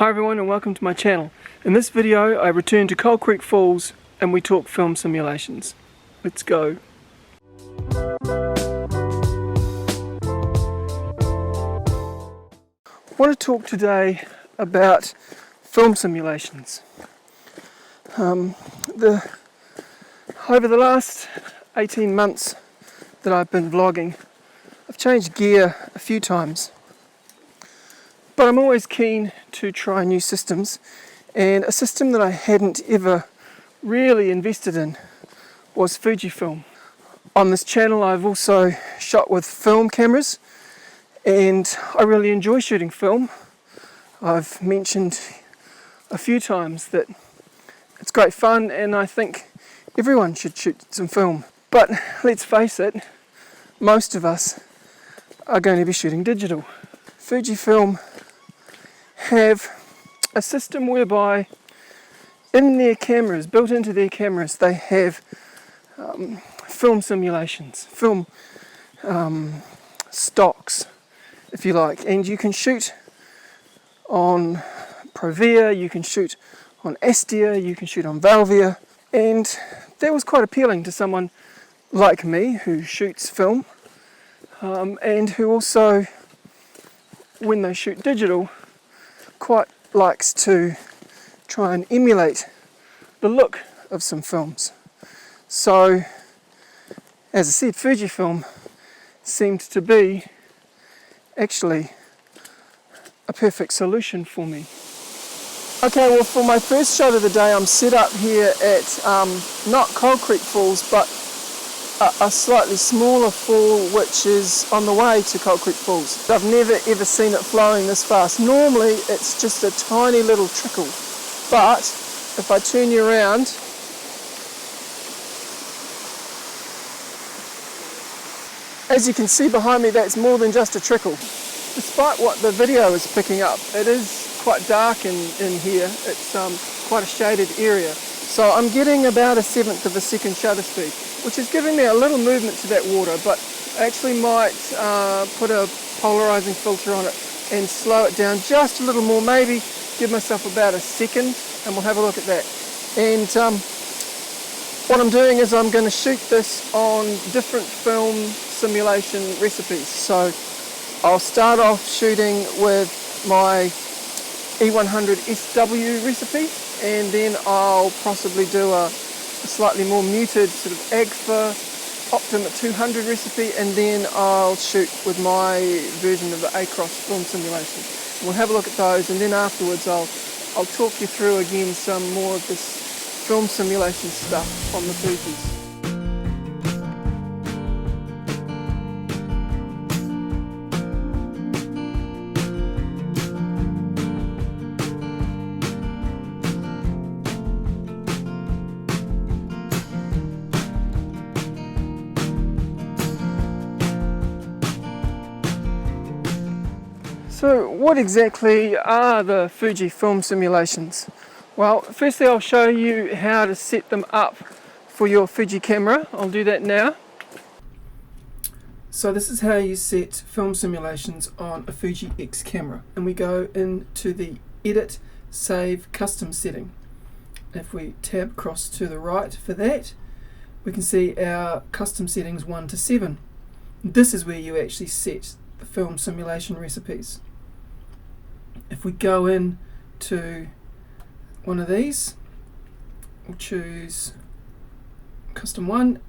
Hi everyone and welcome to my channel. In this video I return to Coal Creek Falls and we talk film simulations. Let's go. I want to talk today about film simulations. Over the last 18 months that I've been vlogging, I've changed gear a few times. But I'm always keen to try new systems, and a system that I hadn't ever really invested in was Fujifilm. On this channel I've also shot with film cameras and I really enjoy shooting film. I've mentioned a few times that it's great fun and I think everyone should shoot some film. But let's face it, most of us are going to be shooting digital. Fujifilm have a system whereby in their cameras, built into their cameras, they have film simulations, film stocks, if you like, and you can shoot on Provia, you can shoot on Astia, you can shoot on Valvia, and that was quite appealing to someone like me who shoots film and who also, when they shoot digital, quite likes to try and emulate the look of some films. So, as I said, Fujifilm seemed to be actually a perfect solution for me. Okay, well for my first shot of the day I'm set up here at not Coal Creek Falls but a slightly smaller fall which is on the way to Coal Creek Falls. I've never ever seen it flowing this fast. Normally it's just a tiny little trickle, but if I turn you around, as you can see behind me, that's more than just a trickle. Despite what the video is picking up, it is quite dark in here. It's quite a shaded area. So I'm getting about 1/7 of a second shutter speed, which is giving me a little movement to that water, but I actually might put a polarizing filter on it and slow it down just a little more, maybe give myself about 1 second, and we'll have a look at that. And what I'm doing is I'm going to shoot this on different film simulation recipes. So I'll start off shooting with my E100 SW recipe, and then I'll possibly do a slightly more muted sort of Agfa Optim at 200 recipe, and then I'll shoot with my version of the Acros film simulation. We'll have a look at those, and then afterwards I'll talk you through again some more of this film simulation stuff on the Fujis. So what exactly are the Fuji film simulations? Well, firstly I'll show you how to set them up for your Fuji camera. I'll do that now. So this is how you set film simulations on a Fuji X camera. And we go into the Edit, Save, Custom setting. If we tab across to the right for that, we can see our custom settings 1 to 7. This is where you actually set the film simulation recipes. If we go in to one of these, we'll choose custom 1,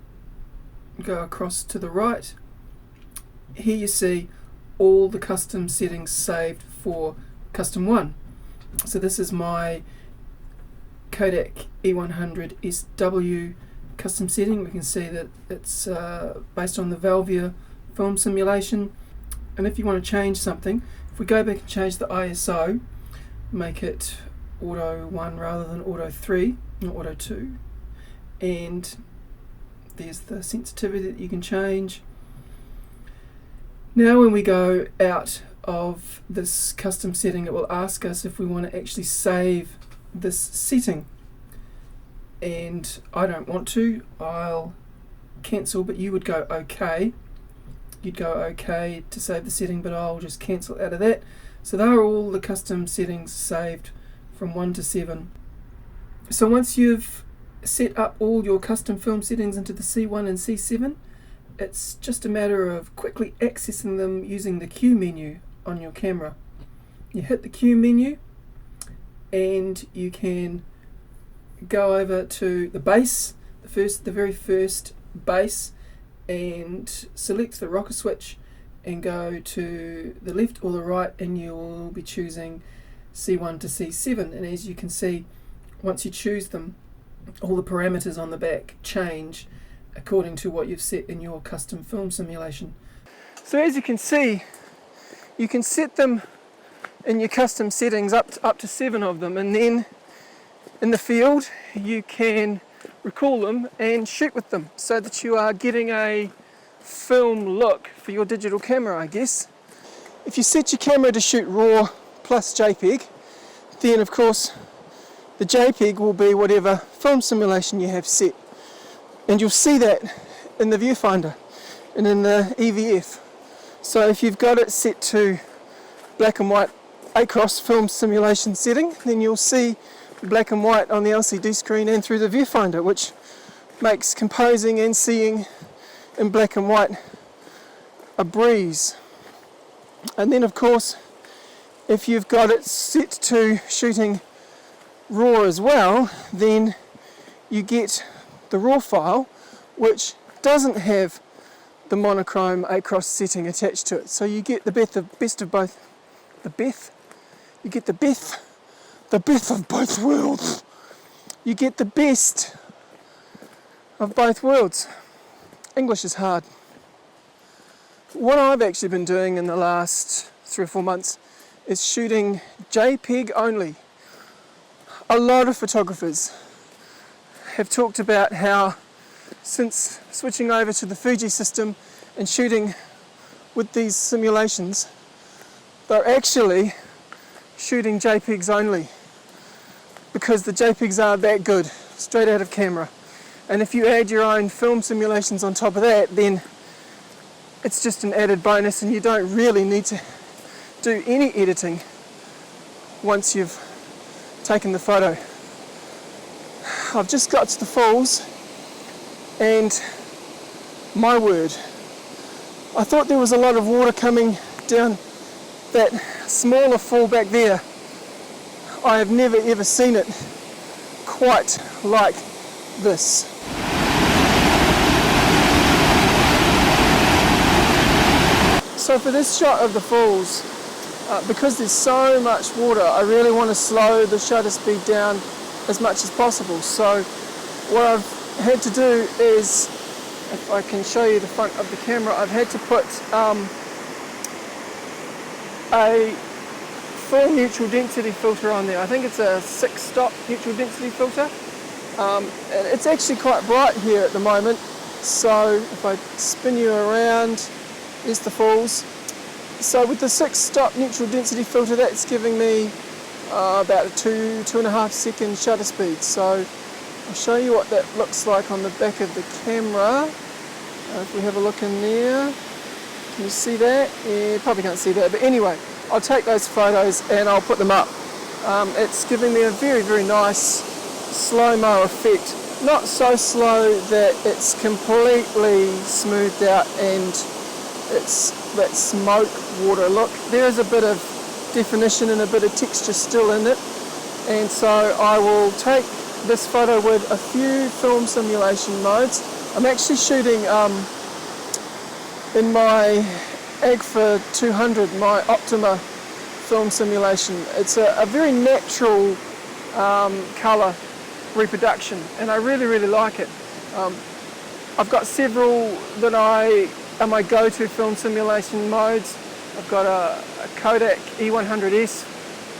go across to the right. Here you see all the custom settings saved for custom 1. So this is my Kodak E100 SW custom setting. We can see that it's based on the Valvia film simulation. And if you want to change something, if we go back and change the ISO, make it Auto 1 rather than Auto 3, not Auto 2, and there's the sensitivity that you can change. Now when we go out of this custom setting, it will ask us if we want to actually save this setting, and I don't want to. I'll cancel, but you would go OK. You'd go OK to save the setting, but I'll just cancel out of that. So they are all the custom settings saved from 1 to 7. So once you've set up all your custom film settings into the C1 and C7, it's just a matter of quickly accessing them using the Q menu on your camera. You hit the Q menu and you can go over to the base, the very first base, and select the rocker switch and go to the left or the right, and you'll be choosing C1 to C7. And as you can see, once you choose them, all the parameters on the back change according to what you've set in your custom film simulation. So as you can see, you can set them in your custom settings up to 7 of them, and then in the field you can recall them and shoot with them so that you are getting a film look for your digital camera, I guess. If you set your camera to shoot RAW plus JPEG, then of course the JPEG will be whatever film simulation you have set, and you'll see that in the viewfinder and in the EVF. So if you've got it set to black and white across film simulation setting, then you'll see black and white on the LCD screen and through the viewfinder, which makes composing and seeing in black and white a breeze. And then of course, if you've got it set to shooting RAW as well, then you get the RAW file, which doesn't have the monochrome across setting attached to it. So you get the best of both. You get the best of both worlds. You get the best of both worlds. English is hard. What I've actually been doing in the last 3 or 4 months is shooting JPEG only. A lot of photographers have talked about how since switching over to the Fuji system and shooting with these simulations, they're actually shooting JPEGs only, because the JPEGs are that good, straight out of camera. And if you add your own film simulations on top of that, then it's just an added bonus, and you don't really need to do any editing once you've taken the photo. I've just got to the falls, and my word, I thought there was a lot of water coming down that smaller fall back there. I have never ever seen it quite like this. So for this shot of the falls, because there's so much water, I really want to slow the shutter speed down as much as possible. So what I've had to do is, if I can show you the front of the camera, I've had to put a full neutral density filter on there. I think it's a 6-stop neutral density filter. And it's actually quite bright here at the moment. So if I spin you around, there's the falls. So with the 6-stop neutral density filter, that's giving me about a 2.5 second shutter speed. So I'll show you what that looks like on the back of the camera. If we have a look in there, can you see that? Yeah, probably can't see that, but anyway, I'll take those photos and I'll put them up. It's giving me a very, very nice slow-mo effect. Not so slow that it's completely smoothed out and it's that smoke water look. There is a bit of definition and a bit of texture still in it, and so I will take this photo with a few film simulation modes. I'm actually shooting in my Agfa 200, my Optima film simulation. It's a very natural colour reproduction, and I really, really like it. I've got several that are my go-to film simulation modes. I've got a Kodak E100S,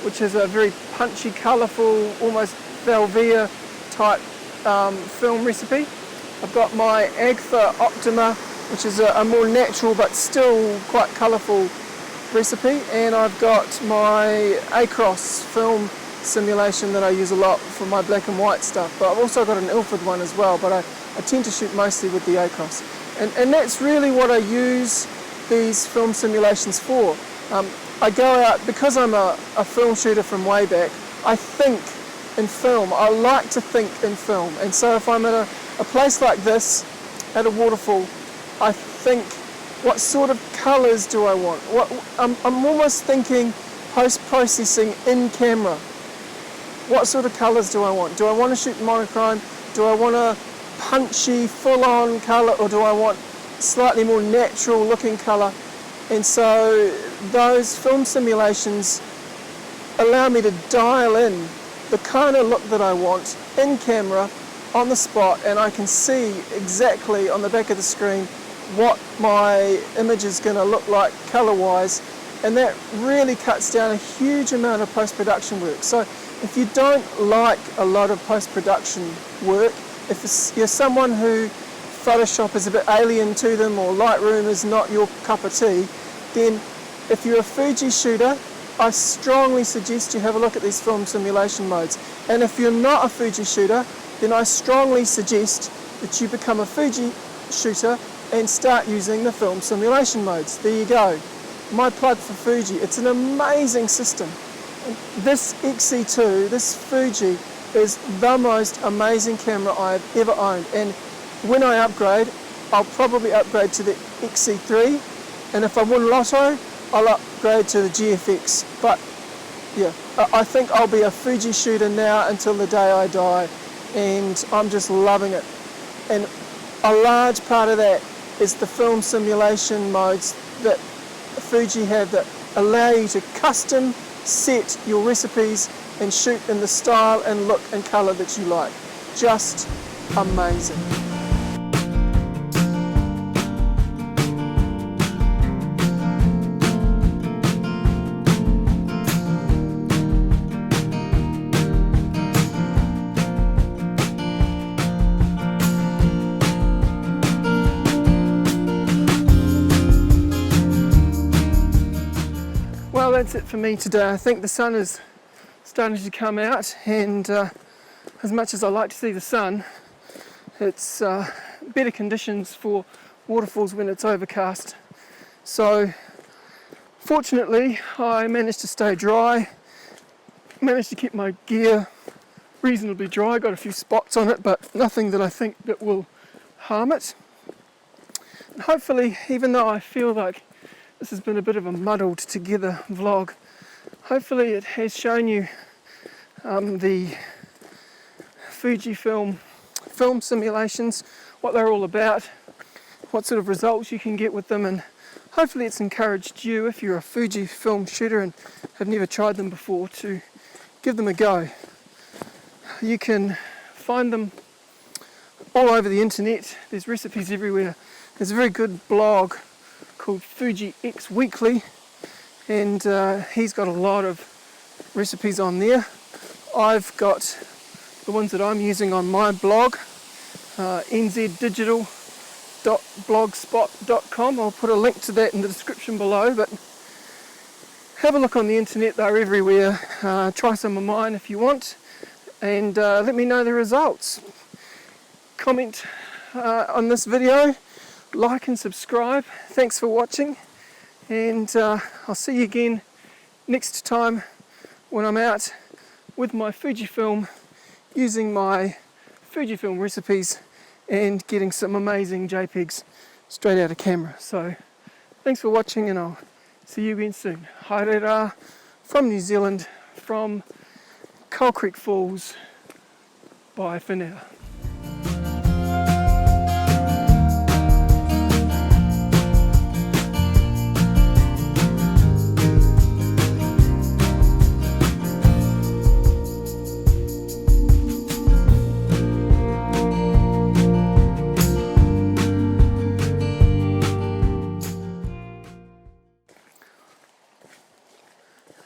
which is a very punchy, colourful, almost Velvia type film recipe. I've got my Agfa Optima, which is a more natural but still quite colourful recipe, and I've got my Acros film simulation that I use a lot for my black and white stuff. But I've also got an Ilford one as well, but I tend to shoot mostly with the Acros. And that's really what I use these film simulations for. I go out, because I'm a film shooter from way back, I think in film. I like to think in film. And so if I'm at a place like this, at a waterfall, I think, what sort of colours do I want? I'm almost thinking post-processing in camera. What sort of colours do I want? Do I want to shoot monochrome? Do I want a punchy, full-on colour, or do I want slightly more natural looking colour? And so those film simulations allow me to dial in the kind of look that I want in camera on the spot, and I can see exactly on the back of the screen what my image is going to look like colour-wise, and that really cuts down a huge amount of post-production work. So if you don't like a lot of post-production work, if you're someone who Photoshop is a bit alien to them, or Lightroom is not your cup of tea, then if you're a Fuji shooter, I strongly suggest you have a look at these film simulation modes. And if you're not a Fuji shooter, then I strongly suggest that you become a Fuji shooter and start using the film simulation modes. There you go. My plug for Fuji. It's an amazing system. And this X-E2, this Fuji, is the most amazing camera I've ever owned. And when I upgrade, I'll probably upgrade to the X-E3, and if I win Lotto, I'll upgrade to the GFX. But yeah, I think I'll be a Fuji shooter now until the day I die, and I'm just loving it. And a large part of that is the film simulation modes that Fuji have that allow you to custom set your recipes and shoot in the style and look and colour that you like. Just amazing. Well, that's it for me today. I think the sun is starting to come out, and as much as I like to see the sun, it's better conditions for waterfalls when it's overcast. So fortunately I managed to stay dry, managed to keep my gear reasonably dry, got a few spots on it but nothing that I think that will harm it. And hopefully, even though I feel like this has been a bit of a muddled together vlog, hopefully it has shown you the Fujifilm film simulations, what they're all about, what sort of results you can get with them, and hopefully it's encouraged you, if you're a Fujifilm shooter and have never tried them before, to give them a go. You can find them all over the internet. There's recipes everywhere. There's a very good blog called Fuji X Weekly, and he's got a lot of recipes on there. I've got the ones that I'm using on my blog, nzdigital.blogspot.com. I'll put a link to that in the description below, but have a look on the internet, they're everywhere. Try some of mine if you want, and let me know the results. Comment on this video, like and subscribe. Thanks for watching, and I'll see you again next time when I'm out with my Fujifilm, using my Fujifilm recipes and getting some amazing JPEGs straight out of camera. So thanks for watching, and I'll see you again soon. Haere from New Zealand, from Coal Creek Falls. Bye for now.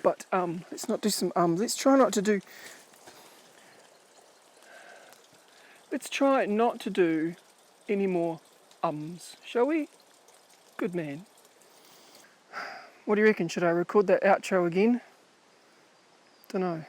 But let's not do some let's try not to do any more shall we? Good man. What do you reckon? Should I record that outro again? Don't know.